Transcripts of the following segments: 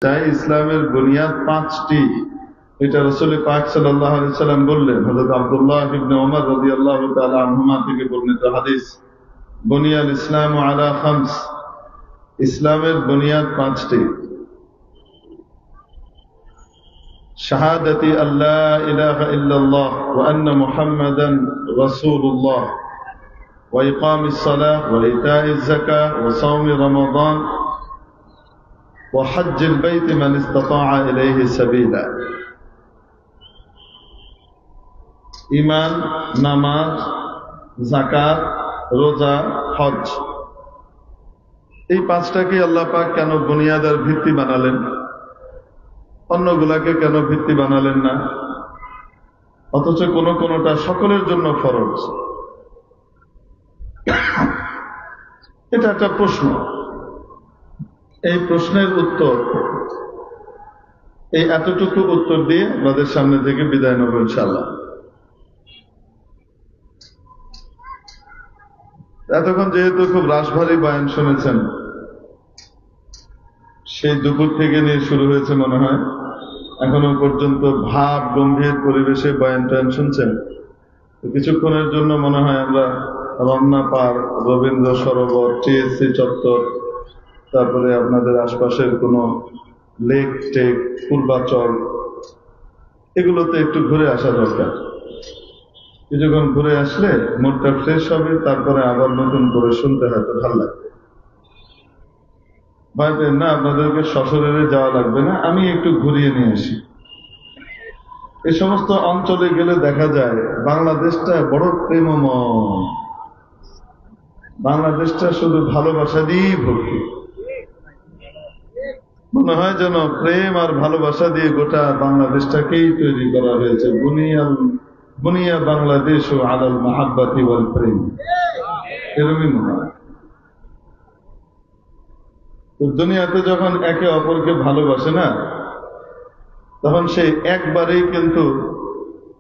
তাই ইসলামের বুনিয়াদ পাঁচটি, এটা রাসূল পাক সাল্লাল্লাহু আলাইহি ওয়াসাল্লাম বললেন। হযরত আব্দুল্লাহ ইবনে ওমর রাদিয়াল্লাহু তাআলা আনহুমা থেকে বর্ণিত হাদিস, বুনিয়াল ইসলামু আলা খামস, ইসলামের বুনিয়াদ পাঁচটি। শাহাদাতি আল্লা ইলাহা ইল্লাল্লাহ ওয়া আন্না মুহাম্মাদান রাসূলুল্লাহ ওয়া ইকামিস সালাহ ওয়া ইতাইজ যাকাহ ওয়া সাওমি রমাদান ওয়া হজ্জিল বাইতি মান ইসতাতাআ ইলাইহি সাবিলা। ঈমান, নামাজ, যাকাত, রোজা, হজ, এই পাঁচটাকে আল্লাহ পাক কেন বুনিয়াদ আর ভিত্তি বানালেন? অন্যগুলাকে কেন ভিত্তি বানালেন না? অথচ কোনটা সকলের জন্য ফরজ। এটা একটা প্রশ্ন। এই প্রশ্নের উত্তর, এই এতটুকু উত্তর দিয়ে আমাদের সামনে থেকে বিদায় নেব ইনশাআল্লাহ। এতক্ষণ যেহেতু খুব রাশভারী বয়ান শুনেছেন, সেই দুপুর থেকে নিয়ে শুরু হয়েছে মনে হয়, এখনো পর্যন্ত ভাব গম্ভীর পরিবেশে বয়ান টয়ান শুনছেন। কিছুক্ষণের জন্য মনে হয় আমরা রমনা পার্ক, রবীন্দ্র সরোবর, টিএসসি চত্বর, তারপরে আপনাদের আশপাশের কোনো লেক টেক, পূর্বাচল, এগুলোতে একটু ঘুরে আসা দরকার। কিছুক্ষণ ঘুরে আসলে মুডটা ফ্রেশ হবে, তারপরে আবার নতুন করে শুনতে হয়তো ভালো লাগবে। ভয় পেন না, আপনাদেরকে সশরীরে যাওয়া লাগবে না, আমি একটু ঘুরিয়ে নিয়ে আসি। এই সমস্ত অঞ্চলে গেলে দেখা যায় বাংলাদেশটা বড় প্রেমময়, বাংলাদেশটা শুধু ভালোবাসা দিয়েই ভর্তি। মনে হয় যেন প্রেম আর ভালোবাসা দিয়ে গোটা বাংলাদেশটাকেই তৈরি করা হয়েছে। বুনিয়া বাংলাদেশ ও আলাল মাহাব্বাতি ওয়াল প্রেম, এরকমই মনে হয়। দুনিয়াতে যখন একে অপরকে ভালোবাসে না, তখন সে একবারেই কিন্তু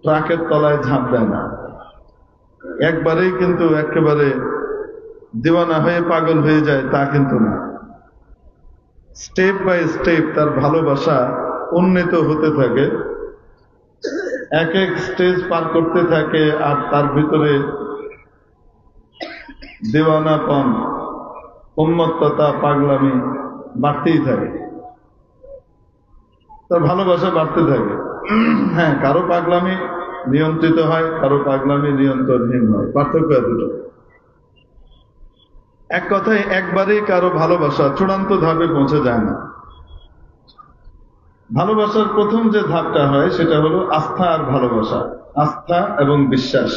ট্রাকের তলায় ঝাঁপ দেয় না, একবারেই কিন্তু একেবারে দিওয়ানা হয়ে পাগল হয়ে যায়, তা কিন্তু না। স্টেপ বাই স্টেপ তার ভালোবাসা উন্নীত হতে থাকে, এক এক স্টেজ পার করতে থাকে, আর তার ভিতরে দেওয়ানাপন, উন্মত্ততা, পাগলামি বাড়তেই থাকে, তার ভালোবাসা বাড়তে থাকে। হ্যাঁ, কারো পাগলামি নিয়ন্ত্রিত হয়, কারো পাগলামি নিয়ন্ত্রণহীন হয়, পার্থক্য এতটুকু। এক কথায় একবারেই কারো ভালোবাসা চূড়ান্ত ধাপে পৌঁছে যায় না। ভালোবাসার প্রথম যে ধাপটা হয় সেটা হলো আস্থা আর ভালোবাসা, আস্থা এবং বিশ্বাস।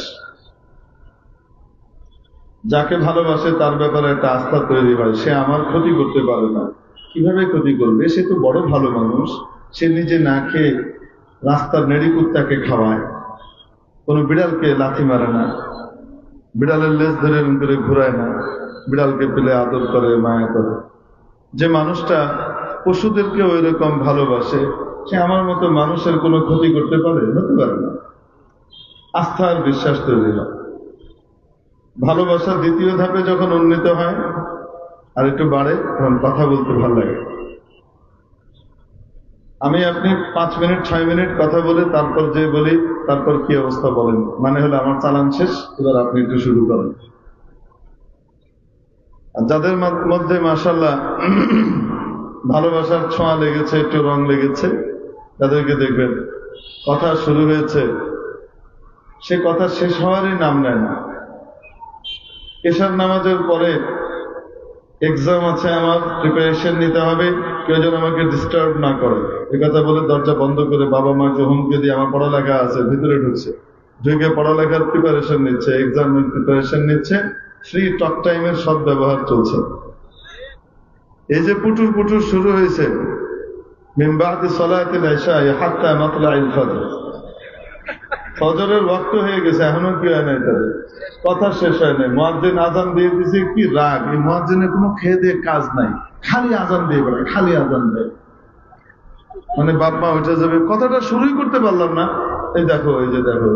যাকে ভালোবাসে তার ব্যাপারে একটা আস্থা তৈরি হয়, সে আমার ক্ষতি করতে পারে না। কিভাবে ক্ষতি করবে? সে তো বড় ভালো মানুষ, সে নিজে না খেয়ে রাস্তার নেড়ি কুত্তাকে খাওয়ায়, কোন বিড়ালকে লাথি মারে না, বিড়ালের লেজ ধরে করে ঘুরায় না, বিড়ালকে পেলে আদর করে, মায়া করে। যে মানুষটা পশুদেরকে ওই রকম ভালোবাসে, সে আমার মতো মানুষের কোনো ক্ষতি করতে পারে? হতে পারে না। আস্থা আর বিশ্বাস তৈরি হয়। ভালোবাসার দ্বিতীয় ধাপে যখন উন্নীত হয় আর একটু বাড়ে, তখন কথা বলতে ভালো লাগে। আমি আপনি 5 মিনিট 6 মিনিট কথা বলে তারপর যে বলি, তারপর কি অবস্থা বলেন, মানে হলো আমার চালান শেষ, এবার আপনি একটু শুরু করেন। আর যাদের মধ্যে মাশাআল্লাহ ভালোবাসার ছোঁয়া লেগেছে, একটু রং লেগেছে, তাদেরকে দেখবেন কথা শুরু হয়েছে, সে কথা শেষ হওয়ারই নাম নেয় না। এশার নামাজের পরে এক্সাম আছে, আমার প্রিপারেশন নিতে হবে, কেউ যেন আমাকে ডিস্টার্ব না করে, এ কথা বলে দরজা বন্ধ করে বাবা মাকে হুমকি দিয়ে আমার পড়ালেখা আছে ভিতরে ঢুকছে, ঢুকে পড়ালেখার প্রিপারেশন নিচ্ছে, এক্সামের প্রিপারেশন নিচ্ছে, ফ্রি টক টাইমের সব ব্যবহার চলছে। এই যে পুটুর পুটুর শুরু হয়েছে, মিন বাদি সালাতিল ইশা হাত্তা মাতলাইল ফজর, ফজরের ওয়াক্ত হয়ে গেছে, এখনো কি হয় নাই, তাদের কথা শেষ হয় নাই। মুয়াজ্জিন আজান দিয়ে দিয়েছে, কি রাগ! এই মুয়াজ্জিনের কোনো খেয়ে দিয়ে কাজ নাই, খালি আজান দিয়ে বেড়ায়, খালি আজান দেয়, মানে বাপ মা উঠে যাবে, কথাটা শুরুই করতে পারলাম না, এই দেখো, এই যে দেখো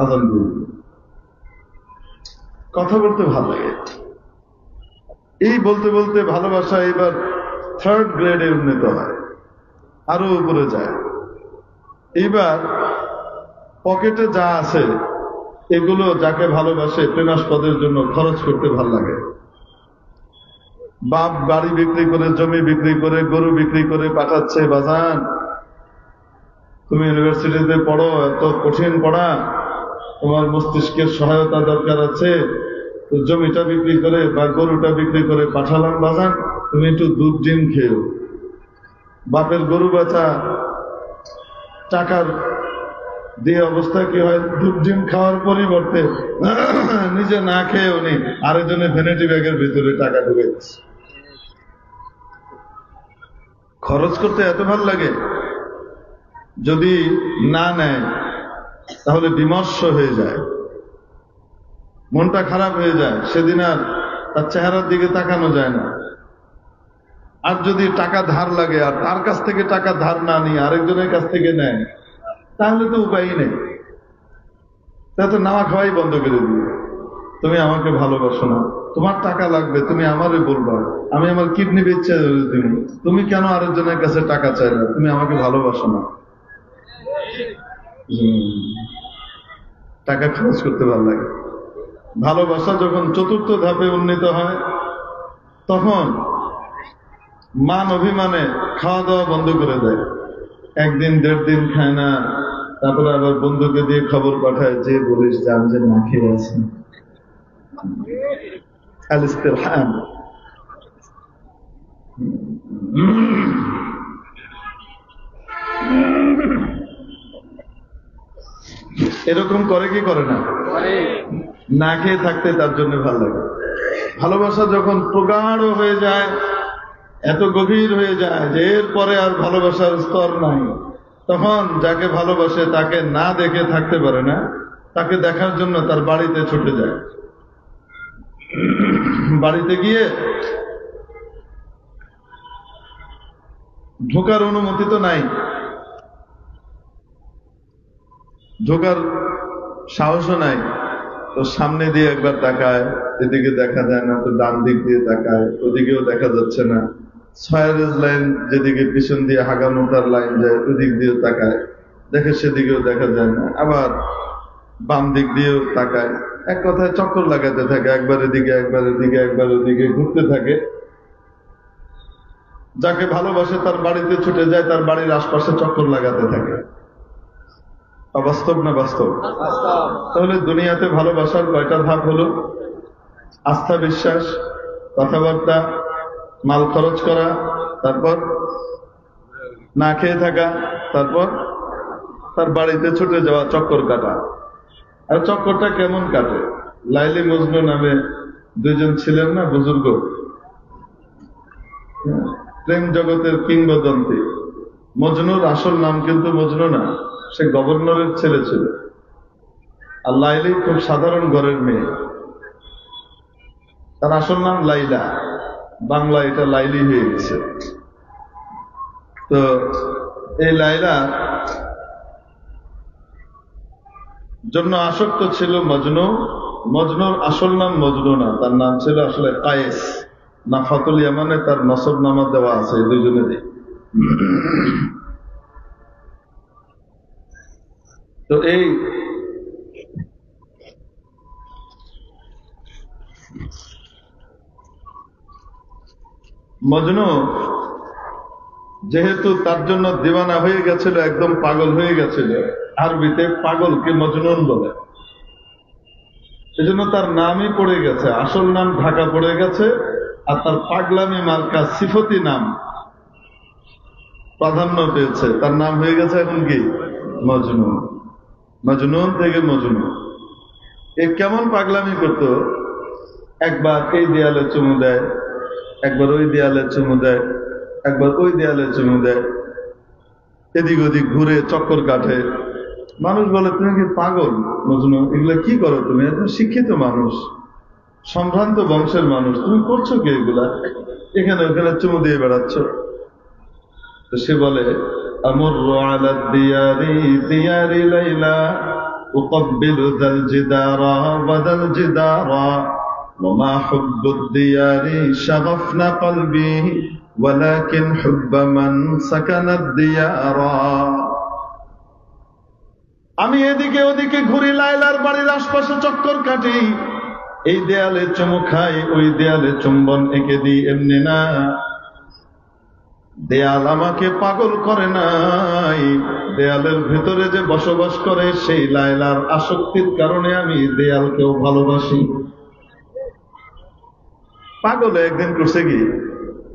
আজান দিয়ে। কথা বলতে ভালো লাগে। এই বলতে বলতে ভালোবাসা এবার 3rd গ্রেডে উন্নীত হয়। আরো উপরে যায়। এইবার পকেটে যা আছে এগুলো যাকে ভালোবাসে প্রেমাস্পদের জন্য খরচ করতে ভাল লাগে। বাপ বাড়ি বিক্রি করে, জমি বিক্রি করে, গরু বিক্রি করে পাঠাচ্ছে, বাজান তুমি ইউনিভার্সিটিতে পড়ো, এত কঠিন পড়া, তোমার মস্তিষ্কের সহায়তা দরকার আছে, তো জমিটা বিক্রি করে বা গরুটা বিক্রি করে পাঠালাম বাজান, তুমি একটু দুধ ডিম খেও। বাপের গরু বাচ্চা টাকার দিয়ে অবস্থা কি হয়, দুধ ডিম খাওয়ার পরিবর্তে নিজে না খেয়ে উনি আরেকজনের ভ্যানিটি ব্যাগের ভিতরে টাকা ঢুকে দিচ্ছে। খরচ করতে এত ভালো লাগে, যদি না নেয় তাহলে বিমর্ষ হয়ে যায়, মনটা খারাপ হয়ে যায়, সেদিন আর তার চেহারার দিকে তাকানো যায় না। আর যদি টাকা ধার লাগে আর তার কাছ থেকে টাকা ধার না নিয়ে আরেকজনের কাছ থেকে নেয়, তাহলে তো উপায়ই নেই, তাহলে তো নাওয়া খাওয়াই বন্ধ করে দিবে। তুমি আমাকে ভালোবাসো না, তোমার টাকা লাগবে, তুমি আমারে বলবা, আমি আমার কিডনি বেচে দিব, তুমি কেন আরেকজনের কাছে টাকা চাইলে, তুমি আমাকে ভালোবাসো না। টাকা খরচ করতে ভালো লাগে। ভালোবাসা যখন চতুর্থ ধাপে উন্নীত হয়, তখন মান অভিমানে খাওয়া দাওয়া বন্ধ করে দেয়, একদিন দেড় দিন খায় না, তারপরে আবার বন্ধুকে দিয়ে খবর পাঠায়, যে বলিস যে আমি যে না খেয়ে আছি। এরকম করে কি করে না? না খেয়ে থাকতে তার জন্য ভালো লাগে। ভালোবাসা যখন প্রগাঢ় হয়ে যায়, এত গভীর হয়ে যায় যে এরপরে আর ভালোবাসার স্তর নাই, তখন যাকে ভালোবাসে তাকে না দেখে থাকতে পারে না, তাকে দেখার জন্য তার বাড়িতে ছুটে যায়। বাড়িতে গিয়ে ঢোকার অনুমতি তো নাই, ঢোকার সাহসও নাই, তো সামনে দিয়ে একবার তাকায়, এদিকে দেখা যায় না, তো ডান দিক দিয়ে তাকায়, ওদিকেও দেখা যাচ্ছে না, ছয়ারেজ লাইন যেদিকে পিছন দিয়ে হাগামোটার লাইন যায় ওদিক দিয়েও তাকায়, দেখে সেদিকেও দেখা যায় না, আবার বাম দিক দিয়েও তাকায়, এক কথায় চক্কর লাগাতে থাকে, একবার এদিকে একবার এদিকে একবার ওদিকে ঘুরতে থাকে। যাকে ভালোবাসে তার বাড়িতে ছুটে যায়, তার বাড়ির আশপাশে চক্কর লাগাতে থাকে। অবাস্তব না বাস্তব? তাহলে দুনিয়াতে ভালোবাসার কয়টা ধাপ হলো? আস্থা, বিশ্বাস, কথাবার্তা, মাল খরচ করা, তারপর না খেয়ে থাকা, তারপর তার বাড়িতে ছুটে যাওয়া, চক্কর কাটা। আর চক্করটা কেমন কাটে? লাইলি মজনু নামে দুইজন ছিলেন না বুজুর্গ, প্রেম জগতের কিংবদন্তি। মজনুর আসল নাম কিন্তু মজনু না, সে গভর্নরের ছেলে ছিল। আর লাইলি খুব সাধারণ ঘরের মেয়ে, তার আসল নাম লাইলা, বাংলা এটা লাইলি হয়ে গেছে। তো এই লাইলা জন্য আসক্ত ছিল মজনু। মজনুর আসল নাম মজনু না, তার নাম ছিল আসলে কায়েস। নাফাতুল ইয়ামানে তার নসব নামা দেওয়া আছে এই দুজনেরই। তো এই মজনু যেহেতু তার জন্য দিওয়ানা হয়ে গেছিল, একদম পাগল হয়ে গেছিল, আরবিতে পাগলকে মজনুন বলে, সেজন্য তার নামই পড়ে গেছে, আসল নাম ঢাকা পড়ে গেছে, আর তার পাগলামি মার্কা সিফতি নাম প্রাধান্য পেয়েছে, তার নাম হয়ে গেছে এখন কি মজনু। মজনুন থেকে মজনু। এ কেমন পাগলামি করত, একবার এই দেয়ালে চুমু দেয়, একবার ওই দেয়ালে চুমু দেয়, একবার ওই দেয়ালে চুমু দেয়, এদিক ওদিক ঘুরে চক্কর কাটে। মানুষ বলে তুমি কি পাগল মজনু, এগুলো কি করো তুমি? একজন শিক্ষিত মানুষ, সম্ভ্রান্ত বংশের মানুষ, তুমি করছো কি এগুলা? এখানে ওখানে চুমু দিয়ে বেড়াচ্ছ। তো সে বলে আমুরু আলা দিয়ারি দিয়ারি লাইলা উকাব্বিলু যাল জিদারা ওয়া যাল জিদারা ওয়া মা হুব্বুদ দিয়ারি শাগাফনা কলবি ওয়ালাকিন হুব্বা মান সাকানাদ দিয়ারা। আমি এদিকে ওদিকে ঘুরি, লায়লার বাড়ির আশপাশে চক্কর কাটি, এই দেয়ালে চুমু খাই, ওই দেয়ালে চুম্বন এঁকে দিই। এমনি না, দেয়াল আমাকে পাগল করে নাই, দেয়ালের ভেতরে যে বসবাস করে সেই লায়লার আসক্তির কারণে আমি দেয়ালকেও ভালোবাসি। পাগলে একদিন করছে কি,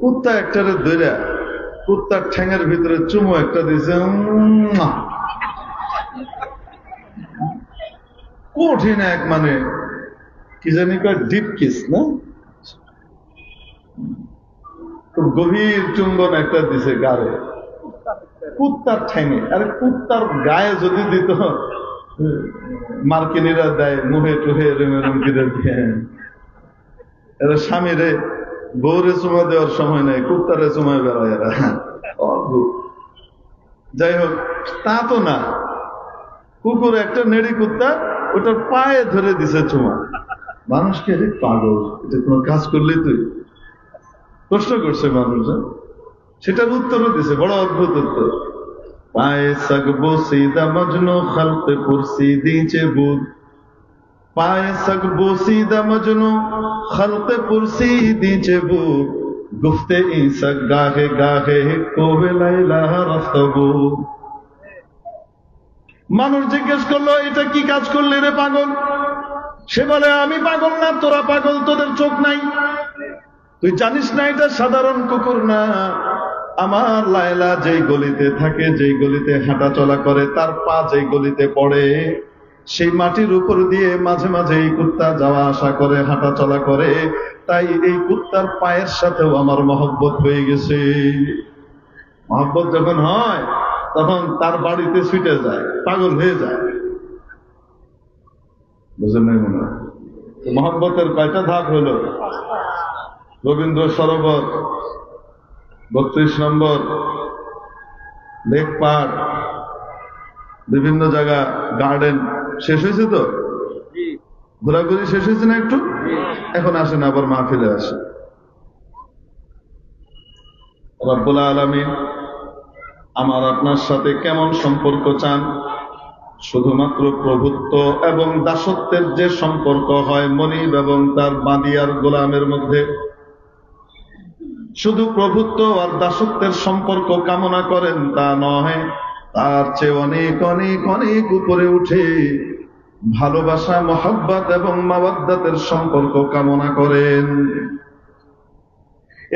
কুত্তা একটারে ধইরা কুত্তার ঠ্যাঙের ভিতরে চুমু একটা দিয়েছে, কঠিন এক, মানে কি জানি কয়, ডিপ কিস না, খুব গভীর চুম্বন একটা দিছে গায়ে, কুত্তার ঠ্যাঙে। আরে কুত্তার গায়ে যদি দিত, মার্কিনীরা দেয় মুহে টুহে এরম কিরে দিয়ে, এরা স্বামীরে বউরে চুমা দেওয়ার সময় নেই, কুত্তারে চুমায় বেড়ায় এরা। অদ্ভুত। যাই হোক, তা তো না, কুকুর একটা নেড়ি কুত্তা ওটার পায়ে ধরে দিছে চুমা। মানুষকে পাগল, এটা কোনো কাজ করলে তুই প্রশ্ন করছে মানুষ, সেটার উত্তরও দিছে, বড় অদ্ভুত উত্তর। পায়ে সকবো সিদা মজনু খালতে পুরসি দিছে বুদ, পায়ে সকবো সিদা মজনু খালতে পুরসি দিছে বুদ, গুফতে ইসক গাহে গাহে কোহে লাইলা রাস্তবু। মানুষ জিজ্ঞেস করলো, এটা কি কাজ করলে রে পাগল? সে বলে, আমি পাগল না, তোরা পাগল, তোদের চোখ নাই, তুই জানিস না এটা সাধারণ কুকুর না। আমার লায়লা যেই গলিতে থাকে, যেই গলিতে হাঁটা চলা করে, তার পা যেই গলিতে পড়ে, সেই মাটির উপর দিয়ে মাঝে মাঝে এই কুত্তা যাওয়া আসা করে, হাঁটা চলা করে, তাই এই কুত্তার পায়ের সাথেও আমার মহব্বত হয়ে গেছে। মহব্বত যখন হয় তখন তার বাড়িতে ছুটে যায়, পাগল হয়ে যায়। বুঝলেন না? মনে হয় মহব্বতের কয়টা ধাপ হলো? রবীন্দ্র সরোবর, 32 নম্বর, লেক পার্ক, বিভিন্ন জায়গা, গার্ডেন শেষ হয়েছে তো, ঘোরাঘুরি শেষ হয়েছে না একটু? এখন আসেন আবার মাহফিলে আসে। রব্বুল আলামিন আমার আপনার সাথে কেমন সম্পর্ক চান? শুধুমাত্র প্রভুত্ব এবং দাসত্বের যে সম্পর্ক হয় মনিব এবং তার বাঁদিয়ার গোলামের মধ্যে, শুধু প্রভুত্ব আর দাসত্বের সম্পর্ক কামনা করেন তা নয়, তার চেয়ে অনেক অনেক অনেক উপরে উঠে ভালোবাসা, মহব্বত এবং মাওয়াদ্দাতের সম্পর্ক কামনা করেন।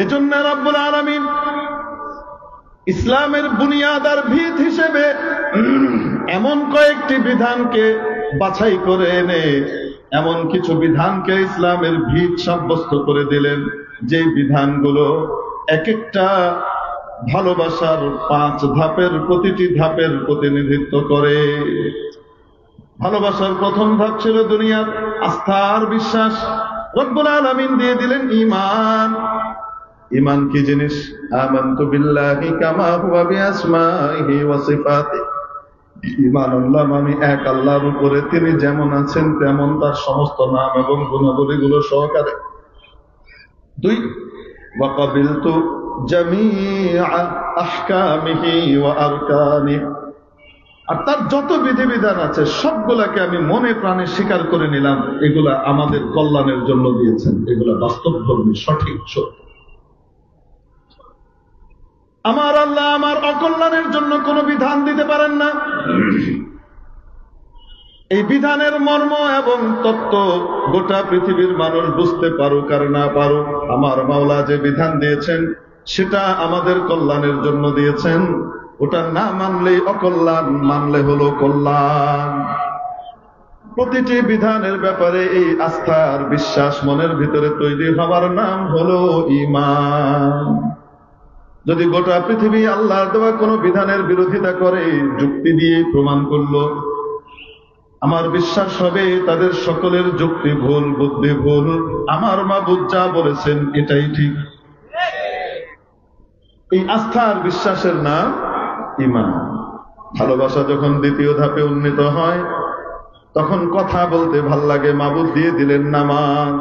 এজন্য রব্বুল আলামিন ইসলামের বুনিয়াদ আর ভিত হিসেবে এমন কয়েকটি বিধানকে বাছাই করে এনে এমন কিছু বিধানকে ইসলামের ভিত সাব্যস্ত করে দিলেন, যে বিধানগুলো এক একটা ভালোবাসার 5 ধাপের প্রতিটি ধাপের প্রতিনিধিত্ব করে। ভালোবাসার প্রথম ধাপ ছিল দুনিয়ার আস্থা আর বিশ্বাস। রব্বুল আলামিন দিয়ে দিলেন ঈমান। ঈমান কি জিনিস? আমানতু বিল্লাহি কামা হুয়া বিআসমাইহি ওয়া সিফাতিহি। ঈমান আনলাম আমি এক আল্লাহর উপরে, তিনি যেমন আছেন তেমন তার সমস্ত নাম এবং গুণাবলীগুলো সহকারে। 2 ওয়া কাবিলতু জামিআ আহকামিহি ওয়া আরকানিহি। আর তার যত বিধিবিধান আছে সবগুলাকে আমি মনে প্রাণে স্বীকার করে নিলাম, এগুলা আমাদের কল্যাণের জন্য দিয়েছেন, এগুলা বাস্তবধর্মী, সঠিক, সত্য। আমার আল্লাহ আমার অকল্যাণের জন্য কোনো বিধান দিতে পারেন না। এই বিধানের মর্ম এবং তত্ত্ব গোটা পৃথিবীর মানুষ বুঝতে পারুক আর না পারুক, আমার মাওলা যে বিধান দিয়েছেন সেটা আমাদের কল্যাণের জন্য দিয়েছেন। ওটা না মানলেই অকল্যাণ, মানলে হলো কল্যাণ। প্রতিটি বিধানের ব্যাপারে এই আস্থা আর বিশ্বাস মনের ভিতরে তৈরি হওয়ার নাম হলো ঈমান। যদি গোটা পৃথিবী আল্লাহর দেওয়া কোনো বিধানের বিরোধিতা করে, যুক্তি দিয়ে প্রমাণ করলো, আমার বিশ্বাস হবে তাদের সকলের যুক্তি ভুল, বুদ্ধি ভুল, আমার মাবুদ যা বলেছেন এটাই ঠিক। এই আস্থা আর বিশ্বাসের নাম ঈমান। ভালোবাসা যখন দ্বিতীয় ধাপে উন্নীত হয় তখন কথা বলতে ভাল লাগে, মাবুদ দিয়ে দিলেন নামাজ।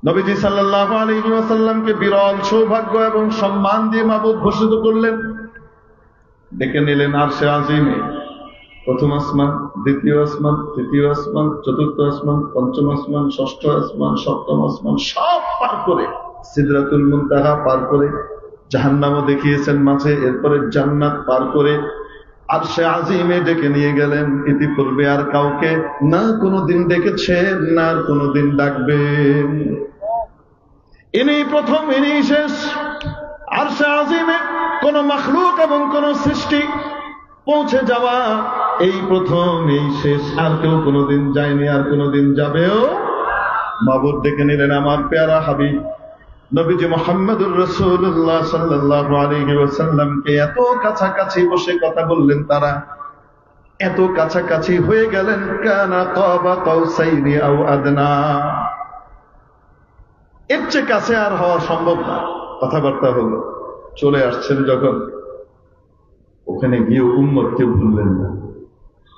নবীজি সাল্লাল্লাহু আলাইহি ওয়াসাল্লামকে বিরল সৌভাগ্য এবং সম্মান দিয়ে মাবুদ ঘোষিত করলেন। ডেকে নিলেন আরশে আজিমে। প্রথম আসমান, দ্বিতীয় আসমান, তৃতীয় আসমান, চতুর্থ আসমান, পঞ্চম আসমান, ষষ্ঠ আসমান, সপ্তম আসমান, সব পার করে সিদরাতুল মুনতাহা পার করে জাহান্নামও দেখিয়েছেন মাঝে, এরপরে জান্নাত পার করে আরশে আজিমে ডেকে নিয়ে গেলেন। ইতিপূর্বে আর কাউকে না কোনোদিন ডেকেছেন, না আর কোনোদিন ডাকবেন। ইনি প্রথম, ইনি শেষ। আরশে আজিমে কোন মাখলুক এবং কোন সৃষ্টি পৌঁছে যাওয়া এই প্রথম, এই শেষ, আর কেউ কোনোদিন যায়নি, আর কোনোদিন যাবেও। মাবুদ ডেকে নিলেন আমার পেয়ারা হাবিব নবীজি মুহাম্মদুর রাসূলুল্লাহ সাল্লাল্লাহু আলাইহি ওয়াসাল্লামকে। এত কাছাকাছি বসে কথা বললেন তারা, এত কাছাকাছি হয়ে গেলেন। কানা কাবা কাউসাইনি আও আদনা, এর চেয়ে কাছে আর হওয়া সম্ভব না। কথাবার্তা হলো, চলে আসছেন যখন, ওখানে গিয়ে উম্মতকে ভুললেন না।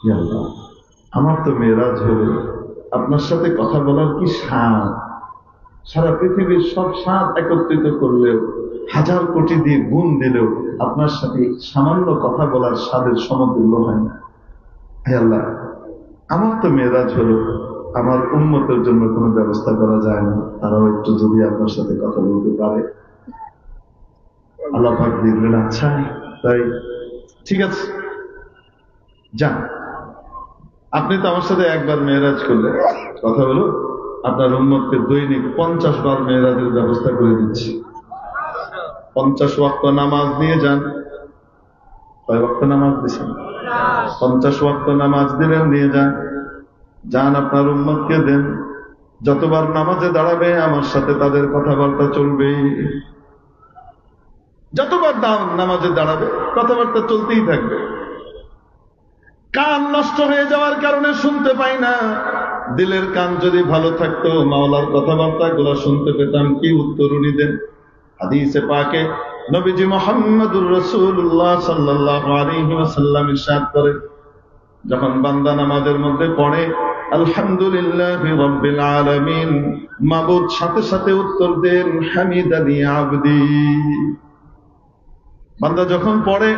ইয়া আল্লাহ, আমার তো মেরাজ হলো, আপনার সাথে কথা বলার কি স্বাদ, সারা পৃথিবীর সব স্বাদ একত্রিত করলেও, হাজার কোটি দিয়ে গুণ দিলেও আপনার সাথে সামান্য কথা বলার স্বাদের সমতুল্য হয় না। হে আল্লাহ, আমার তো মেরাজ হলো, আমার উম্মতের জন্য কোনো ব্যবস্থা করা যায় না, তারাও একটু যদি আপনার সাথে কথা বলতে পারে। আল্লাহ পাক দিলেন, আচ্ছা তাই, ঠিক আছে, যান। আপনি তো আমার সাথে একবার মেরাজ করলেন, কথা হলো আপনার উম্মতকে দৈনিক 50 বার মেরাজের ব্যবস্থা করে দিচ্ছি। 50 ওয়াক্ত নামাজ নিয়ে যান। কয় ওয়াক্ত নামাজ দিচ্ছেন? 50 ওয়াক্ত নামাজ দিলেন, নিয়ে যান। যান আপনার উম্মতকে দেন, যতবার নামাজে দাঁড়াবে আমার সাথে তাদের কথাবার্তা চলবে। যতবার নামাজে দাঁড়াবে কথাবার্তা চলতেই থাকবে। কান নষ্ট হয়ে যাওয়ার কারণে শুনতে পাই না। দিলের কান যদি ভালো থাকতো, মাওলার কথাবার্তা গুলো শুনতে পেতাম। কি উত্তর উনি দেন? হাদিসে পাকে নবীজি মুহাম্মদুর রাসূলুল্লাহ সাল্লাল্লাহু আলাইহি ওয়াসাল্লাম ইরশাদ করেন, যখন বান্দা নামাজের মধ্যে পড়ে আলহামদুলিল্লাহি রাব্বিল আলামিন, মাবুদ সাথে সাথে উত্তর দেন হামিদানি আবদি। বান্দা যখন পড়ে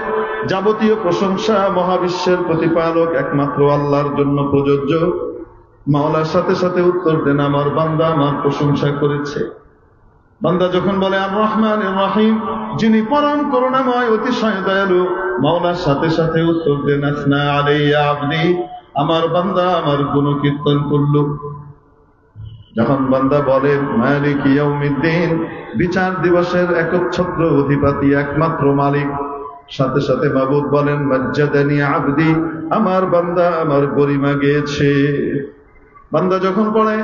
যাবতীয় প্রশংসা মহাবিশ্বের প্রতিপালক একমাত্র আল্লাহর জন্য প্রযোজ্য, মাওলার সাথে সাথে উত্তর দেন আমার বান্দা আমার প্রশংসা করেছে। বান্দা যখন বলে আর রহমান রহিম, যিনি পরম করুণাময় অতিশয় দয়ালু, মাওলার সাথে সাথে উত্তর দেন আসনা আলাইয়া আবদি, আমার বান্দা আমার গুণকীর্তন করল। যখন বান্দা বলে মালিক ইয়াউমিদ্দিন, বিচার দিবসের একচ্ছত্র অধিপতি একমাত্র মালিক, সাথে সাথে মাবুদ বলেন মাজ্জাদানি আবদি, আমার বান্দা আমার গরিমা গেয়েছে। বান্দা যখন পড়ে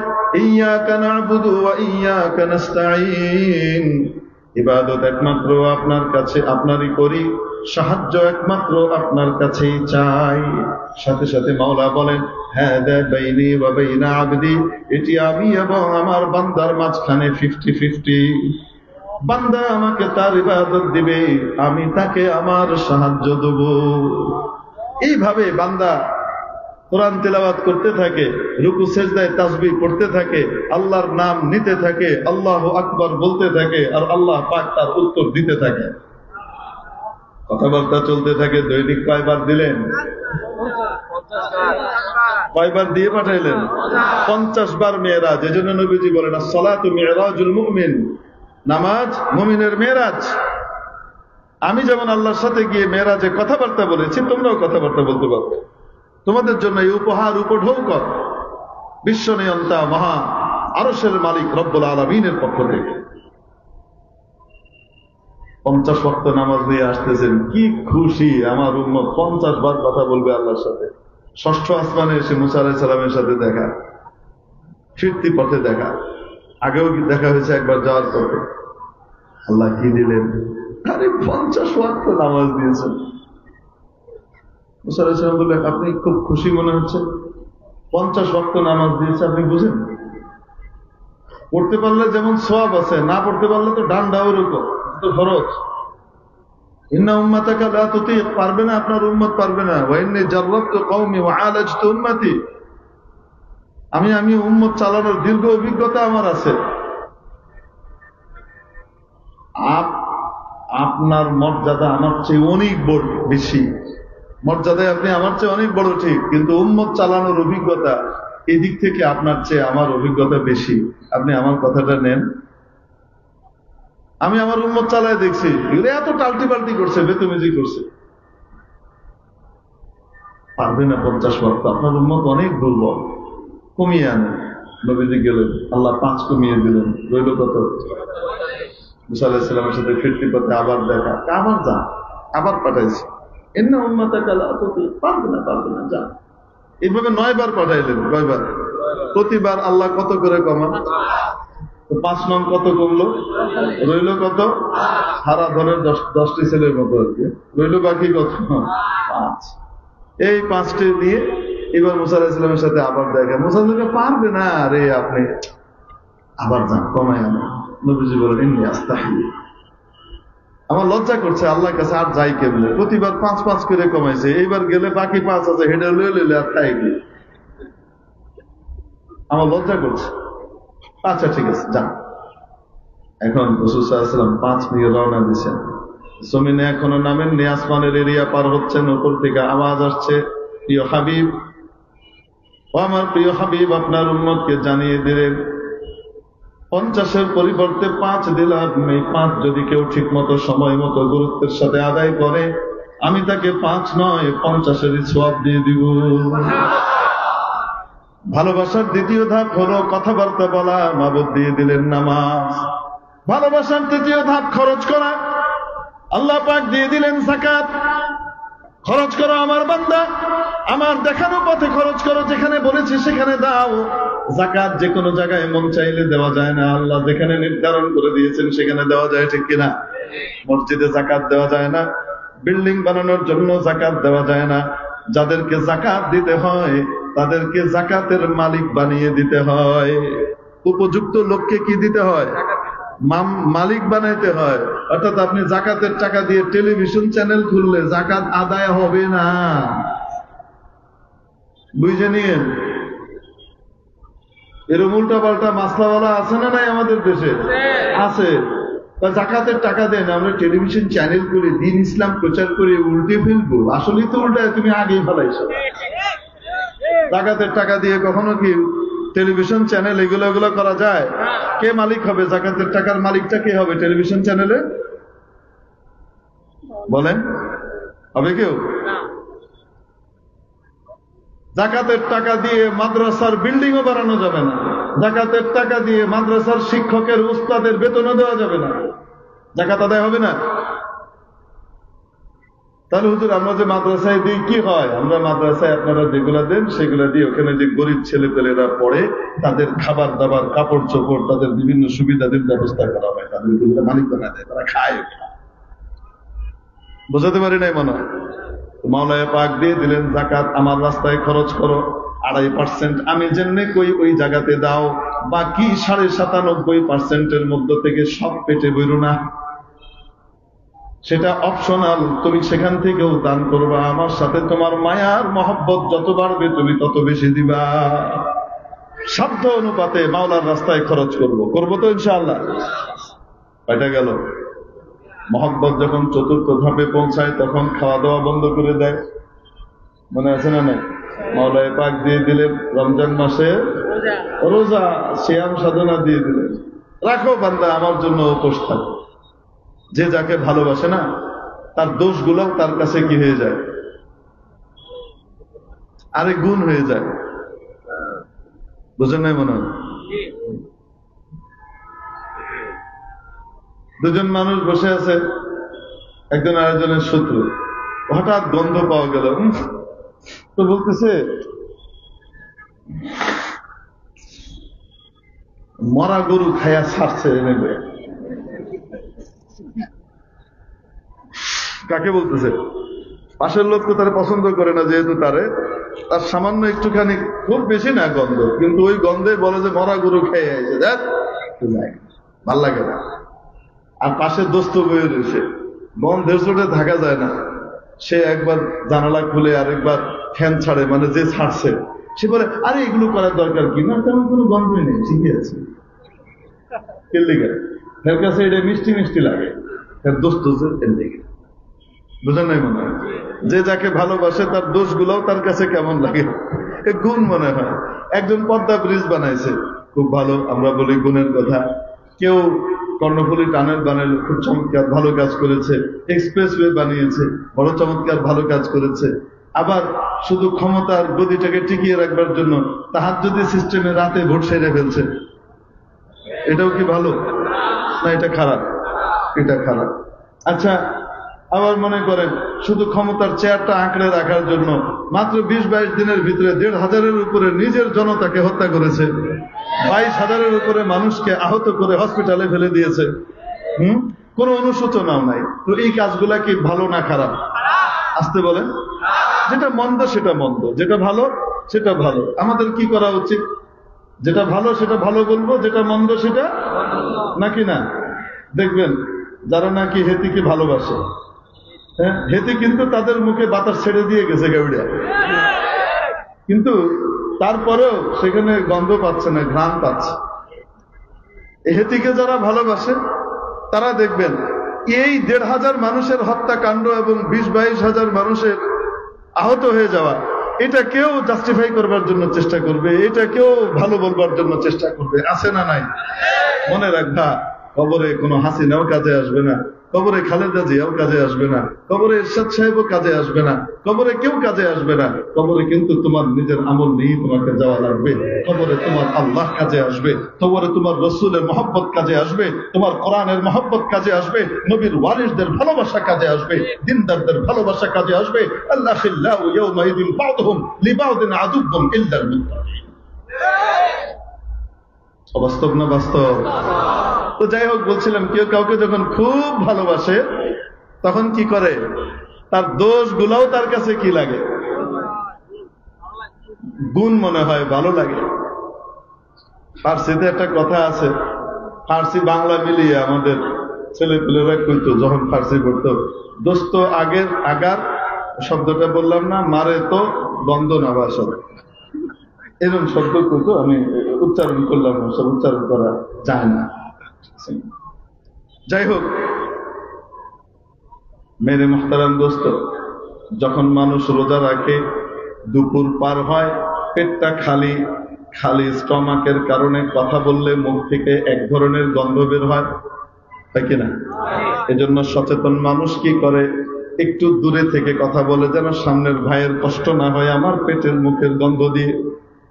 ইয়্যাকা না'বুদু ওয়া ইয়্যাকা নাস্তাঈন, ইবাদত একমাত্র আপনার কাছে আপনারই করি, সাহায্য একমাত্র আপনার কাছেই চাই, সাথে সাথে মাওলা বলেন হাদা বাইনি ওয়া বাইনা আবদি, এটি আমি এবং আমার বান্দার মাঝখানে 50-50। বান্দা আমাকে তার ইবাদত দিবে, আমি তাকে আমার সাহায্য দেব। এইভাবে বান্দা কোরআন তেলাওয়াত করতে থাকে, রুকু সেজদায় তাসবিহ পড়তে থাকে, আল্লাহর নাম নিতে থাকে, আল্লাহু আকবার বলতে থাকে, আর আল্লাহ পাক তার উত্তর দিতে থাকে। কথাবার্তা চলতে থাকে। দৈনিক কয়বার দিলেন? কয়বার দিয়ে পাঠাইলেন? 50 বার মেরাজ। এজন্য নবীজি বলেন as-সালাতু মিরাজুল মুমিন, নামাজ মুমিনের মেরাজ। আমি যেমন আল্লাহর সাথে গিয়ে মেরাজে কথাবার্তা বলেছি, তোমরাও কথাবার্তা বলতে পারবে। তোমাদের জন্য এই উপহার উপঢৌকন বিশ্ব নিয়ন্তা মহা আরশের মালিক রব্বুল আলামিনের পক্ষ থেকে। 50 ওয়াক্ত নামাজ দিয়ে আসতেছেন, কি খুশি আমার উম্মত, 50 বার কথা বলবে আল্লাহর সাথে। 6ষ্ঠ আসমানে এসে মুসা আলাইহিস সালামের সাথে দেখা, ফিরতি পথে দেখা, আগেও দেখা হয়েছে একবার যাওয়ার পথে। আল্লাহ কি দিলেন? আরে 50 ওয়াক্ত নামাজ দিয়েছেন। মুসা আলাইহিস সালাম বললেন আপনি খুব খুশি মনে হচ্ছে, 50 ওয়াক্ত নামাজ দিয়েছে, আপনি বুঝেন? পড়তে পারলে যেমন সওয়াব আছে, না পড়তে পারলে তো ডান্ডা ওরকম, তো ফরজ। ইন্না উম্মাতাকা লা তুতিক, পারবে না আপনার উম্মত পারবে না। ওয়া ইন্নী জাররাবতু কওমি ওয়া আলাজতু উম্মতি, আমি উম্মত চালানোর দীর্ঘ অভিজ্ঞতা আমার আছে। আপনার মর্যাদা আমার চেয়ে অনেক বড় বেশি, মর্যাদায় আপনি আমার চেয়ে অনেক বড় ঠিক, কিন্তু উম্মত চালানোর অভিজ্ঞতা এই দিক থেকে আপনার চেয়ে আমার অভিজ্ঞতা বেশি। আপনি আমার কথাটা নেন। আমি আমার উম্মত চালায় দেখছি, এগুলো এত টাল্টি পাল্টি করছে, বেতমেজি করছে, পারবে না 50 ওয়াক্ত। আপনার উম্মত অনেক দুর্বল, কমিয়ে আনেন। নবীজি গেলেন, আল্লাহ 5 কমিয়ে দিলেন, রইল কত? মুসা আলাইহিস সালামের সাথে ফিরতি পথে আবার দেখা, আবার যা, আবার পাঠাইছে, এন্না উম্মাতাকা লা তুতি, পারবে না যা। এইভাবে 9 বার পাঠাইলেন। কয়বার? প্রতিবার আল্লাহ কত করে কমান? 5 নং কত কমলো? রইল কত? হারা ধরের 10টি ছেলের মতো আর কি, রইল বাকি কত? 5। এই 5টি দিয়ে এবার মুসা আলাইহিস সালামের সাথে আবার দেখা। মুসা আলাইহিস পারবে না রে, আপনি আবার যান, কমাই আনেন। নবীজি বলেন, ইন্নী আস্তাহি, আমার লজ্জা করছে আল্লাহর কাছে, আর যাই কেমনে? প্রতিবার 5 করে কমাইছে, এইবার গেলে বাকি 5 আছে, হেডে লইলে আর তাই গিয়ে আমার লজ্জা করছে। আচ্ছা ঠিক আছে, যান। এখন রাসূল সাল্লাল্লাহু আলাইহি ওয়াসাল্লাম 5 নিয়ে রওনা দিয়েছেন। জমিনে এখনো নামেননি, আসমানের এরিয়া পার হচ্ছেন, উপর থেকে আওয়াজ আসছে, প্রিয় হাবিব, ও আমার প্রিয় হাবিব, আপনার উম্মতকে জানিয়ে দিলেন 50-এর পরিবর্তে 5 দিলাম। এই 5 যদি কেউ ঠিক মতো সময় মতো গুরুত্বের সাথে আদায় করে, আমি তাকে 5 নয় 50-এর সওয়াব দিয়ে দিব। ভালোবাসার দ্বিতীয় ধাপ হলো কথাবার্তা বলা, মাবুদ দিয়ে দিলেন নামাজ। ভালোবাসার তৃতীয় ধাপ খরচ করা, আল্লাহ পাক দিয়ে দিলেন যাকাত। খরচ করো আমার বান্দা, আমার দেখানো পথে খরচ করো, যেখানে বলেছি সেখানে দাও। যাকাত যে কোনো জায়গায় মন চাইলে দেওয়া যায় না, আল্লাহ যেখানে নির্ধারণ করে দিয়েছেন সেখানে দেওয়া যায়, ঠিক কিনা? মসজিদে যাকাত দেওয়া যায় না, বিল্ডিং বানানোর জন্য যাকাত দেওয়া যায় না। যাদেরকে যাকাত দিতে হয় তাদেরকে যাকাতের মালিক বানিয়ে দিতে হয়। উপযুক্ত লোককে কি দিতে হয়? মালিক বানাইতে হয়। অর্থাৎ আপনি যাকাতের টাকা দিয়ে টেলিভিশন চ্যানেল খুললে যাকাত আদায় হবে না, বুঝে নিয়েন। এরকম উল্টা পাল্টা মাসলাওয়ালা আছে না নাই আমাদের দেশে? আছে। যাকাতের টাকা দেন, আমরা টেলিভিশন চ্যানেল করে দিন ইসলাম প্রচার করে উল্টে ফেলবো। আসলে তো উল্টায় তুমি আগেই ফেলাইছো। যাকাতের টাকা দিয়ে কখনো কি টেলিভিশন চ্যানেল এগুলো করা যায়? কে মালিক হবে? যাকাতের টাকার মালিকটা কে হবে টেলিভিশন চ্যানেলে? বলেন, হবে কেউ? যাকাতের টাকা দিয়ে মাদ্রাসার বিল্ডিংও বানানো যাবে না, যাকাতের টাকা দিয়ে মাদ্রাসার শিক্ষকের উস্তাদের বেতনও দেওয়া যাবে না। যাকাত আদায় হবে না। তাহলে হুজুর আমরা যে মাদ্রাসায় দিই কি হয়? আমরা মাদ্রাসায় আপনারা যেগুলা দেন সেগুলা দিয়ে ওখানে যে গরিব ছেলে পেলেরা পড়ে তাদের খাবার দাবার, কাপড় চোপড়, তাদের বিভিন্ন সুবিধাদের ব্যবস্থা করা হয়, তাদেরকে মালিক বানা দেয়, তারা খায়। বোঝাতে পারি নাই মনে হয়? মাওলানা পাক দিয়ে দিলেন যাকাত আমার রাস্তায় খরচ করো 2.5%। আমি যেমনি কই ওই জায়গাতে দাও, বাকি 97.5%-এর মধ্য থেকে সব পেটে বইরো না, সেটা অপশনাল। তুমি সেখান থেকেও দান করবা। আমার সাথে তোমার মায়ার মহব্বত যত বাড়বে তুমি তত বেশি দিবা। সাধ্য অনুপাতে মাওলার রাস্তায় খরচ করবো তো ইনশাআল্লাহ। কয়টা গেল? মহব্বত যখন 4র্থ ধাপে পৌঁছায় তখন খাওয়া দাওয়া বন্ধ করে দেয়, মনে আছে না? নাই? মাওলানা পাক দিয়ে দিলেন রমজান মাসে রোজা, সিয়াম সাধনা দিয়ে দিলেন, রাখো বান্দা আমার জন্য উপোস থাকো। যে যাকে ভালোবাসে না তার দোষগুলো তার কাছে কি হয়ে যায়? আরে গুণ হয়ে যায়। বুঝেন নাই মনে হয়? দুজন মানুষ বসে আছে, একজন আরেকজনের শত্রু। হঠাৎ গন্ধ পাওয়া গেল, তো বলতেছে মরা গরু খায়া ছাড়ছে নেবে। কাকে বলতেছে? পাশের লোক তো তারা পছন্দ করে না, যেহেতু তার সামান্য একটুখানি, খুব বেশি না গন্ধ, কিন্তু ওই গন্ধে বলে যে মরা গরু খেয়ে আছে, দেখ ভাল লাগে না। আর পাশে দোস্ত বয়ে রয়েছে, গন্ধের চোটে থাকা যায় না, সে একবার জানালা খুলে আরেকবার ফ্যান ছাড়ে, মানে যে ছাড়ছে সে বলে আরে এগুলো করার দরকার কি, না তেমন কোনো গন্ধই নেই, ঠিকই আছে। এর কাছে এটা মিষ্টি মিষ্টি লাগে, এর দোষ দোষের এর দিকে বুঝেন নাই মনে হয়। যে যাকে ভালোবাসে তার দোষগুলোও তার কাছে কেমন লাগে, এ গুণ মনে হয়। একজন পদ্মা ব্রিজ বানাইছে, খুব ভালো, আমরা বলি গুণের কথা। কেউ কর্ণফুলী টানেল বানাইল, খুব চমৎকার ভালো কাজ করেছে। এক্সপ্রেসওয়ে বানিয়েছে, বড় চমৎকার ভালো কাজ করেছে। আবার শুধু ক্ষমতার গদিটাকে টিকিয়ে রাখবার জন্য তাহাজ্জুদি সিস্টেমে রাতে ভোট সেরে ফেলছে। এটাও কি ভালো না এটা খারাপ? এটা খারাপ। আচ্ছা, আবার মনে করেন শুধু ক্ষমতার চেয়ারটা আঁকড়ে রাখার জন্য মাত্র 20-22 দিনের ভিতরে 1,500-এর উপরে নিজের জনতাকে হত্যা করেছে, 22,000-এর উপরে মানুষকে আহত করে হসপিটালে ফেলে দিয়েছে। কোনো অনুশোচনাও নাই। তো এই কাজগুলা কি ভালো না খারাপ? আসতে বলেন। যেটা মন্দ সেটা মন্দ, যেটা ভালো সেটা ভালো। আমাদের কি করা উচিত? যেটা ভালো সেটা ভালো বলবো, যেটা মন্দ সেটা নাকি না। দেখবেন যারা নাকি হেতিকে ভালোবাসে, হ্যাঁ, হেতি কিন্তু তাদের মুখে বাতাস ছেড়ে দিয়ে গেছে গাউড়িয়া, কিন্তু তারপরেও সেখানে গন্ধ পাচ্ছে না, ঘ্রাণ পাচ্ছে। হেতিকে যারা ভালোবাসে তারা দেখবেন এই 1,500 মানুষের হত্যাকাণ্ড এবং 20-22 হাজার মানুষের আহত হয়ে যাওয়া, এটা কেউ জাস্টিফাই করবার জন্য চেষ্টা করবে, এটা কেউ ভালো বলবার জন্য চেষ্টা করবে, আছে না নাই? মনে রাখবা, কবরে কোনো হাসিনাও কাজে আসবে না, কবরে খালেদা জিয়াও কাজে আসবে না, কবরে এরশাদ সাহেবও কাজে আসবে না, কবরে কেউ কাজে আসবে না। কবরে কিন্তু তোমার নিজের আমল নিয়েই তোমাকে যাওয়া লাগবে। কবরে তোমার আল্লাহ কাজে আসবে, কবরে তোমার রসুলের মহব্বত কাজে আসবে, তোমার কোরআনের মহব্বত কাজে আসবে, নবীর ওয়ারিসদের ভালোবাসা কাজে আসবে, দিনদারদের ভালোবাসা কাজে আসবে। আল্লাহিল্লাহু ইয়াওমাইযিন বা'দুহুম লিবা'দিন আদুব্বুন ইল্লাল মুত্তাকিন। অবাস্তব না বাস্তব? তো যাই হোক, বলছিলাম কেউ কাউকে যখন খুব ভালোবাসে তখন কি করে, তার দোষ গুলাও তার কাছে কি লাগে, গুণ মনে হয়, ভালো লাগে। ফার্সিতে একটা কথা আছে, ফার্সি বাংলা মিলিয়ে আমাদের ছেলেপেলেরা কিন্তু যখন ফার্সি পড়তো, দোস্ত আগের আগার শব্দটা বললাম না, মারে তো দ্বন্দ্ব না বাসা, এরকম শব্দ কিন্তু আমি উচ্চারণ করলাম না, সব উচ্চারণ করা যায় না। যাই হোক, মেরে মুহতারাম দোস্ত, যখন মানুষ রোজা রাখে, দুপুর পার হয়, পেটটা খালি, খালি স্টমাকের কারণে কথা বললে মুখ থেকে এক ধরনের গন্ধ বের হয়, তাই কিনা? এজন্য সচেতন মানুষ কি করে, একটু দূরে থেকে কথা বলে যেন সামনের ভাইয়ের কষ্ট না হয় আমার পেটের মুখের গন্ধ দিয়ে।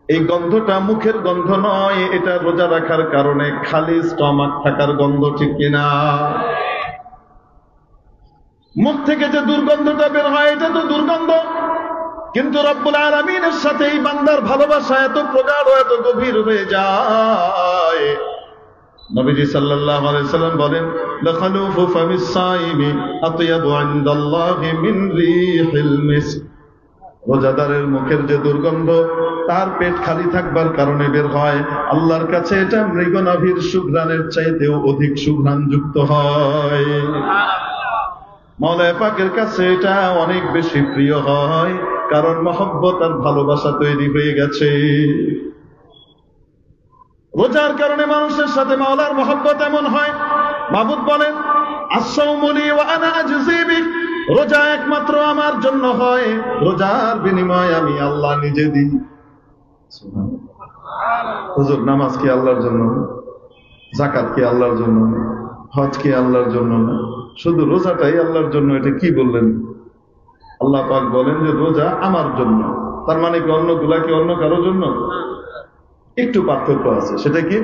এই গন্ধটা মুখের গন্ধ নয়, এটা রোজা রাখার কারণে খালি স্টমাক থাকার গন্ধ, ঠিক কিনা? মুখ থেকে যে দুর্গন্ধটা বের হয় এটা তো দুর্গন্ধ, কিন্তু রব্বুল আলামিনের সাথে এই বান্দার ভালোবাসা এত প্রগাঢ়, এত গভীর হয়ে যায়। নবীজি সাল্লাল্লাহু আলাইহি সাল্লাম বলেন, লাখালুফু ফামিস সাইমি আতয়াবু ইনদাল্লাহি মিন রিহিল মিস্ক। রোজাদারের মুখের যে দুর্গন্ধ তার পেট খালি থাকবার কারণে বের হয়, আল্লাহর কাছে এটা মৃগনাভির সুঘ্রাণের চাইতেও অধিক সুঘ্রাণ যুক্ত হয়। মাওলানা পাকের কাছে এটা অনেক বেশি প্রিয় হয়, কারণ মহব্বত আর ভালোবাসা তৈরি হয়ে গেছে। রোজার কারণে মানুষের সাথে মাওলার মহব্বত এমন হয়, মাবুদ বলেন, আস-সাওমু লি ওয়া আনা আজজি বিহি, রোজা একমাত্র আমার জন্য হয়, রোজার বিনিময় আমি আল্লাহ নিজে দিই। হুজুর, নামাজ কি আল্লাহর জন্য? যাকাত কি আল্লাহর জন্য? হজ কি আল্লাহর জন্য না? শুধু রোজাটাই আল্লাহর জন্য, এটা কি বললেন? আল্লাহ পাক বলেন যে রোজা আমার জন্য, তার মানে কি অন্যগুলা কি অন্য কারোর জন্য? একটু পার্থক্য আছে, সেটা কি?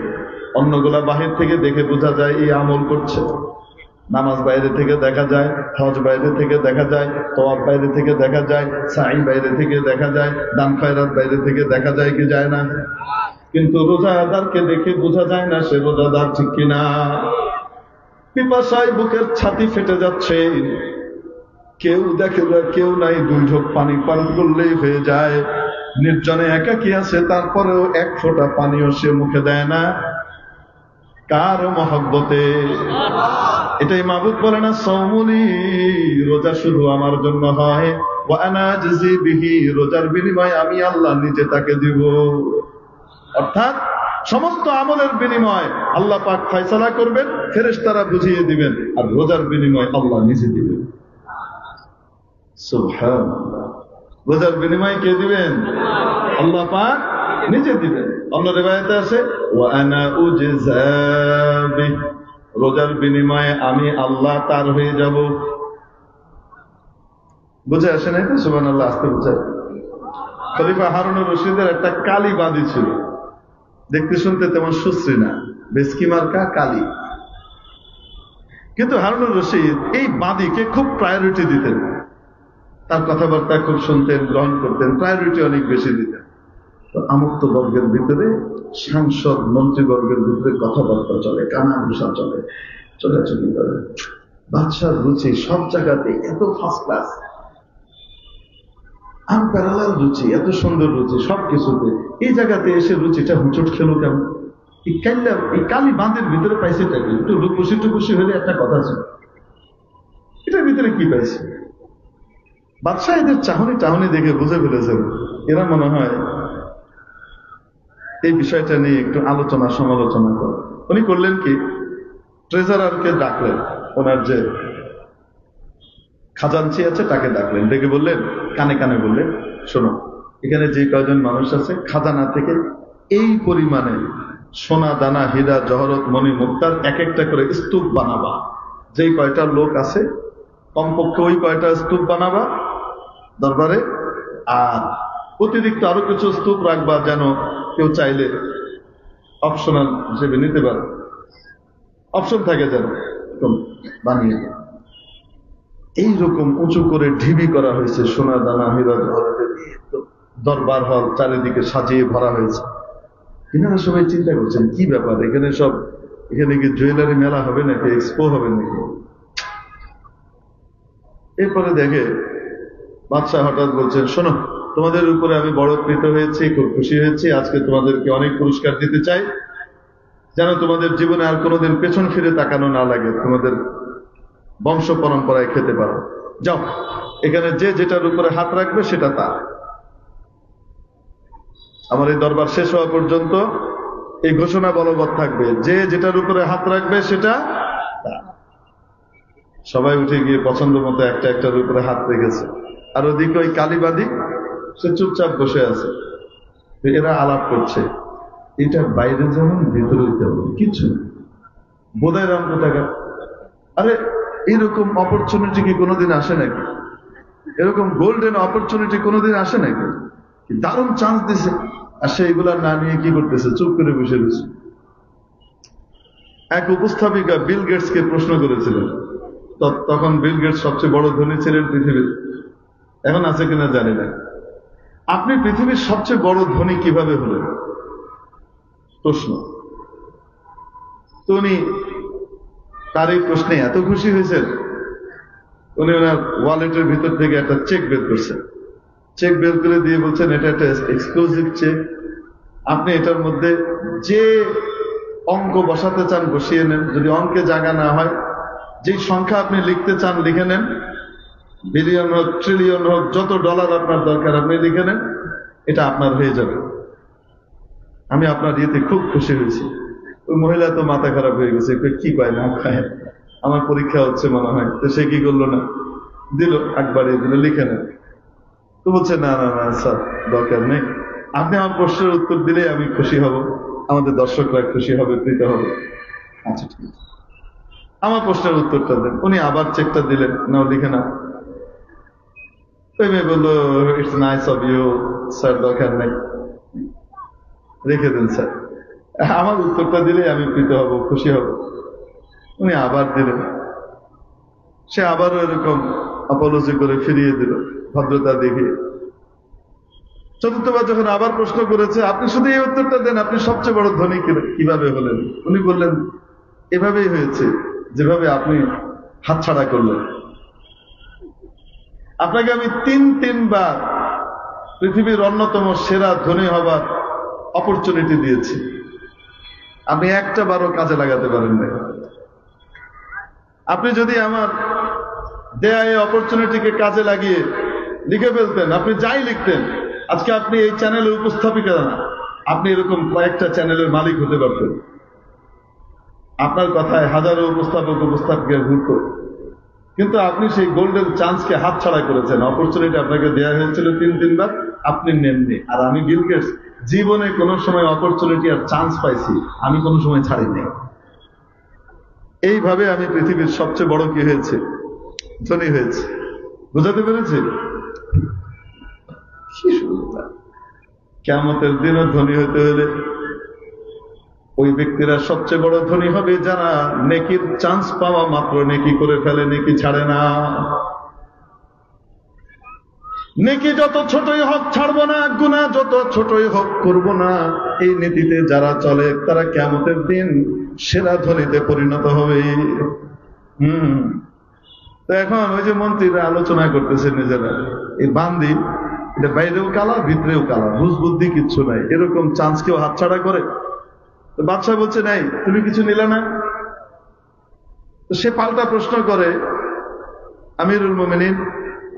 অন্যগুলা বাহির থেকে দেখে বোঝা যায় এই আমল করছে, নামাজ বাইরে থেকে দেখা যায়, হজ বাইরে থেকে দেখা যায়, তওয়াফ বাইরে থেকে দেখা যায়, সাই বাইরে থেকে দেখা যায়, দান খয়রাত বাইরে থেকে দেখা যায়, কি যায় না? কিন্তু রোজাদারকে দেখে বোঝা যায় না সে রোজাদার, ঠিক কিনা? পিপাসায় বুকের ছাতি ফেটে যাচ্ছে, কেউ দেখে না, কেউ নাই, 2 ঢোক পানি পান করলেই হয়ে যায়। নির্জনে একাকী আছে, তারপরেও 1 ফোঁটা পানিও সে মুখে দেয় না। কার মহব্বতে? এটাই মাবুদ বলে না, সাওমুলি, রোজা শুধু আমার জন্য হয়, ওয়া আনা আজজি বিহি, রোজার বিনিময় আমি আল্লাহ নিজে তাকে দিব। অর্থাৎ সমস্ত আমলের বিনিময় আল্লাহ পাক ফয়সালা করবেন, ফেরেশতারা বুঝিয়ে দিবেন, আর রোজার বিনিময় আল্লাহ নিজে দিবেন। সুবহানাল্লাহ। রোজার বিনিময় কে দিবেন? আল্লাহ পাক নিজে দিবেন। অন্য রিওয়ায়াতে আছে ওয়া আনা উজজা বিহি, রোজার বিনিময়ে আমি আল্লাহ তার হয়ে যাব। বুঝে আসে নাই তো? সুবহানাল্লাহ। আসতে বুঝে। খলিফা হারুনুর রশিদের একটা কালি বাঁধি ছিল, দেখতে শুনতে তেমন সুশ্রী না, বেসকি মার্কা কালি, কিন্তু হারুনুর রশিদ এই বাঁধিকে খুব প্রায়োরিটি দিতেন, তার কথাবার্তা খুব শুনতেন, গ্রহণ করতেন, প্রায়োরিটি অনেক বেশি দিতেন। তো আমুক্ত বর্গের ভিতরে, সাংসদ মন্ত্রীবর্গের ভিতরে কথাবার্তা চলে, কানা ঘুষা চলে, চলাচলি করে। বাদশার রুচি সব জায়গাতে এত ফার্স্ট ক্লাস, আনপ্যারালাল রুচি, এত সুন্দর রুচি সবকিছুতে। এই জায়গাতে এসে রুচিটা হুঁচট খেলো কেমন? এই কালি বাঁধের ভিতরে পাইছে এটা কি? একটু রূপসী টুকুসি হলে একটা কথা ছিল, এটার ভিতরে কি পাইছে? বাদশাহ এদের চাহনি দেখে বুঝে ফেলেছেন এরা মনে হয় এই বিষয়টা নিয়ে একটু আলোচনা সমালোচনা করে। উনি করলেন কি, ট্রেজারারকে ডাকলেন, ওনার যে খাজানচি আছে তাকে ডাকলেন, ডেকে বললেন, কানে কানে বললেন, শোনো, এখানে যে কয়জন মানুষ আছে খাজানা থেকে এই পরিমাণে সোনা দানা হীরা জহরত মণি মুক্তার এক একটা করে স্তূপ বানাবা। যেই কয়টা লোক আছে কমপক্ষে ওই কয়টা স্তূপ বানাবা দরবারে, আর অতিরিক্ত আরো কিছু স্তূপ রাখবা, যেন কেউ চাইলে অপশনাল হিসেবে নিতে পারে, অপশন থাকে যেন বানিয়ে। এইরকম উঁচু করে ঢিবি করা হয়েছে সোনা দানা হীরা জহরতে, দরবার হল চারিদিকে সাজিয়ে ভরা হয়েছে। এনারা সবাই চিন্তা করছেন কি ব্যাপার, এখানে কি জুয়েলারি মেলা হবে নাকি, এক্সপো হবে নাকি? এরপরে দেখে বাদশাহ হঠাৎ বলছেন, শোনো, তোমাদের উপরে আমি বড় কৃত হয়েছি, খুব খুশি হয়েছি, আজকে তোমাদেরকে অনেক পুরস্কার দিতে চাই, যেন তোমাদের জীবনে আর কোনোদিন পেছন ফিরে তাকানো না লাগে, তোমাদের বংশ পরম্পরায় খেতে পারো। যাও, এখানে যে যেটার উপরে হাত রাখবে সেটা তার। আমার এই দরবার শেষ হওয়া পর্যন্ত এই ঘোষণা বলবৎ থাকবে, যে যেটার উপরে হাত রাখবে সেটা তার। সবাই উঠে গিয়ে পছন্দ মতো একটা একটার উপরে হাত রেখেছে, আর ওদিকে ওই কালীবাদী সে চুপচাপ বসে আছে। এরা আলাপ করছে, এটা বাইরে যেমন ভিতরে তেমন, কিছু বোধহয় রাম কোথাকার। আরে এরকম অপরচুনিটি কি কোনোদিন আসে নাকি? এরকম গোল্ডেন অপরচুনিটি কোনোদিন আসে নাকি? দারুণ চান্স দিছে, আর সে এগুলা না নিয়ে কি করতেছে, চুপ করে বসে রয়েছে। এক উপস্থাপিকা বিল গেটসকে প্রশ্ন করেছিলেন, তখন বিল গেটস সবচেয়ে বড় ধনী ছিলেন পৃথিবীর, এখন আছে কিনা জানি না। আপনি পৃথিবীর সবচেয়ে বড় ধনী কিভাবে হলেন? প্রশ্ন। তো উনি তার এই প্রশ্নে এত খুশি হয়েছেন, উনি ওনার ওয়ালেটের ভিতর থেকে একটা চেক বের করছেন। চেক বের করে দিয়ে বলছেন, এটা একটা এক্সক্লুসিভ চেক, আপনি এটার মধ্যে যে অঙ্ক বসাতে চান বসিয়ে নেন, যদি অঙ্কে জায়গা না হয় যে সংখ্যা আপনি লিখতে চান লিখে নেন, বিলিয়ন হোক ট্রিলিয়ন হোক, যত ডলার আপনার দরকার আপনি লিখে নেন, এটা আপনার হয়ে যাবে। আমি আপনার ইয়েতে খুব খুশি হয়েছি। ওই মহিলা তো মাথা খারাপ হয়ে গেছে, কি পায় না খায়, আমার পরীক্ষা হচ্ছে মনে হয়, তো সে কি করলো না, দিল, একবারে দিল, লিখে নেন। তো বলছে, না না না স্যার, দরকার নেই, আপনি আমার প্রশ্নের উত্তর দিলে আমি খুশি হব, আমাদের দর্শকরা খুশি হবে, প্রীত হবে। আচ্ছা ঠিক আছে, আমার প্রশ্নের উত্তরটা দেন। উনি আবার চেকটা দিলেন, নাও লিখে না। ওই মেয়ে বললো, it's nice of you sir, দরকার নেই, রেখে দেন স্যার, আমার উত্তরটা দিলে আমি প্রীত হব, খুশি হব। উনি আবার দিলেন, সে আবারও এরকম অপলজি করে ফিরিয়ে দিল, ভদ্রতা দেখে। চতুর্থবার যখন আবার প্রশ্ন করেছে, আপনি শুধু এই উত্তরটা দেন, আপনি সবচেয়ে বড় ধনী কিভাবে হলেন? উনি বললেন, এভাবেই হয়েছে, যেভাবে আপনি হাতছাড়া করলেন। আপনাকে আমি তিনবার পৃথিবীর অন্যতম সেরা ধনী হবার অপরচুনিটি দিয়েছি, আপনি একটা বারও কাজে লাগাতে পারেন না। আপনি যদি আমার দেয়া এই অপরচুনিটিকে কাজে লাগিয়ে লিখে ফেলতেন, আপনি যাই লিখতেন, আজকে আপনি এই চ্যানেলে উপস্থাপিকা না, আপনি এরকম কয়েকটা চ্যানেলের মালিক হতে পারতেন। আপনার কথায় হাজারো উপস্থাপককে ঘুরত, কিন্তু আপনি সেই গোল্ডেন চান্সকে হাতছাড়া করেছেন। অপরচুনিটি আপনাকে দেওয়া হয়েছিল 3-3 বার, আপনি নেননি। আর আমি বিল গেটস জীবনে কোনো সময় অপরচুনিটি আর চান্স পাইছি, আমি কোনো সময় ছাড়িনি। এইভাবে আমি পৃথিবীর সবচেয়ে বড় কি হয়েছে, ধনী হয়েছে। বুঝাতে পেরেছি? কিয়ামতের দিনও ধনী হতে হলে ওই ব্যক্তিরা সবচেয়ে বড় ধনী হবে যারা নেকির চান্স পাওয়া মাত্র নেকি করে ফেলে, নেকি ছাড়ে না। নেকি যত ছোটই হোক ছাড়বো না, গুনাহ যত ছোটই হোক করবো না, এই নীতিতে যারা চলে তারা কিয়ামতের দিন সেরা ধনীতে পরিণত হবে। তো এখন ওই যে মন্ত্রীরা আলোচনা করতেছে নিজেরা, এই বান্দি এটা বাইরেও কালা ভিতরেও কালা, বুঝ বুদ্ধি কিচ্ছু নাই, এরকম চান্স কেউ হাতছাড়া করে? তো বাদশা বলছে নাই, তুমি কিছু নিলে না? তো সে পাল্টা প্রশ্ন করে, আমিরুল মুমিনিন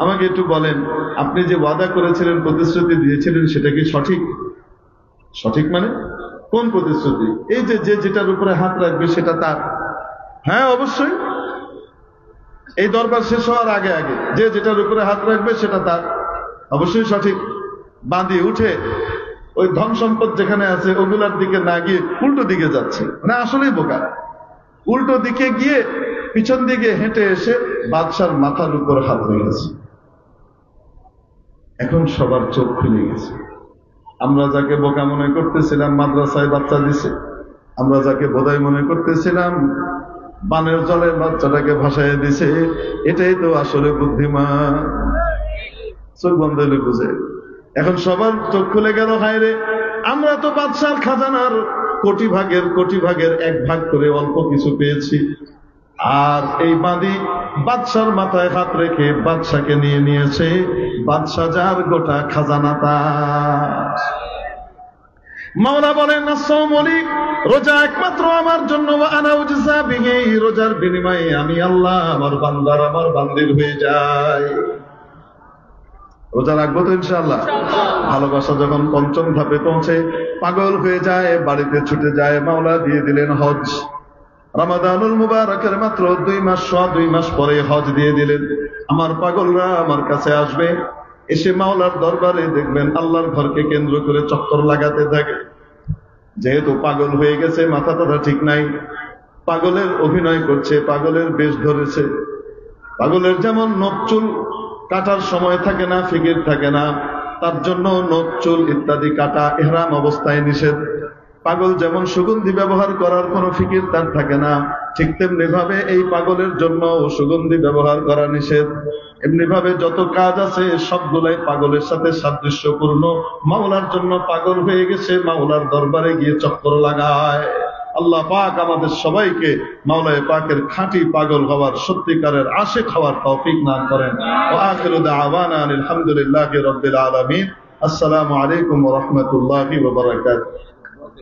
আমাকে একটু বলেন, আপনি যে ওয়াদা করেছিলেন, প্রতিশ্রুতি দিয়েছিলেন, সেটা কি সঠিক? সঠিক মানে কোন প্রতিশ্রুতি? এই যে যেটার উপরে হাত রাখবে সেটা তার? হ্যাঁ অবশ্যই, এই দরবার শেষ হওয়ার আগে আগে যে যেটার উপরে হাত রাখবে সেটা তার, অবশ্যই সঠিক। বাঁধি উঠে ওই ধন সম্পদ যেখানে আছে ওগুলার দিকে না গিয়ে উল্টো দিকে যাচ্ছে, মানে আসলেই বোকা। উল্টো দিকে গিয়ে পিছন দিকে হেঁটে এসে বাদশার মাথার উপর হাত রেখেছে। এখন সবার চোখ খুলে গেছে। আমরা যাকে বোকা মনে করতেছিলাম মাদ্রাসায় বাচ্চা দিছে, আমরা যাকে বোধাই মনে করতেছিলাম বানের জলে বাচ্চাটাকে ভাসায় দিছে, এটাই তো আসলে বুদ্ধিমান। চোখ বন্ধ হলে বুঝে। এখন সবার চোখ খুলে গেল, হায় রে, আমরা তো বাদশার খাজানার কোটি ভাগের 1 ভাগ করে অল্প কিছু পেয়েছি, আর এই বাঁধি বাদশার মাথায় হাত রেখে বাদশাকে নিয়ে নিয়েছে। বাদশা যার গোটা খাজানা তার। মাওলা বলেন, আসসালামুআলাইকুম, রোজা একমাত্র আমার জন্য, আনা উজজা বিহি, রোজার বিনিময়ে আমি আল্লাহ আমার বান্দার আমার বান্দির হয়ে যায়। রোজা রাখবো তো ইনশাআল্লাহ। ভালোবাসা যখন 5ম ধাপে পৌঁছে পাগল হয়ে যায়, বাড়িতে ছুটে যায়, মাওলা দিয়ে দিলেন হজ। রমাদানুল মুবারকের মাত্র 2 মাস পরে হজ দিয়ে দিলেন। আমার পাগলরা আমার কাছে আসবে, এসে মাওলার দরবারে দেখবেন আল্লাহর ঘরকে কেন্দ্র করে চক্কর লাগাতে থাকে। যেহেতু পাগল হয়ে গেছে, মাথা টাথা ঠিক নাই, পাগলের অভিনয় করছে, পাগলের বেশ ধরেছে। পাগলের যেমন নখ চুল কাটার সময় থাকে না, ফিকির থাকে না, তার জন্য নখ চুল ইত্যাদি কাটা ইহরাম অবস্থায় নিষেধ। পাগল যেমন সুগন্ধি ব্যবহার করার কোনো ফিকির তার থাকে না, ঠিক তেমনি ভাবে এই পাগলের জন্য সুগন্ধি ব্যবহার করা নিষেধ। এমনি ভাবে যত কাজ আছে সবগুলাই পাগলের সাথে সাদৃশ্যপূর্ণ। মাওলার জন্য পাগল হয়ে গেছে, মাওলার দরবারে গিয়ে চক্কর লাগায়। আল্লাহ পাক আমাদের সবাইকে মাওলায়ে পাকের খাঁটি পাগল হওয়ার, সত্যিকারের আশিক হওয়ার তৌফিক দান করেন। ওয়া আখিরু দাওয়ানা আলহামদুলিল্লাহি রাব্বিল আলামিন। আসসালামু আলাইকুম ওয়া রাহমাতুল্লাহি ওয়া বারাকাতুহু।